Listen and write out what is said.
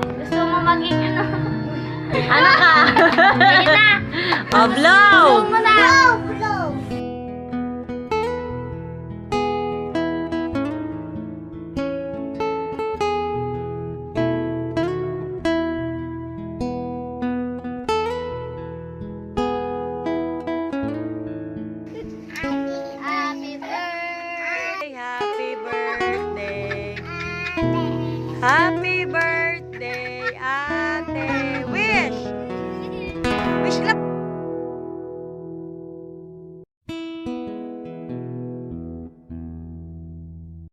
Gusto mo maging ano? Ano ka? Sige na. Oh, blow! Blow mo na. Blow. Happy birthday. Happy birthday! Happy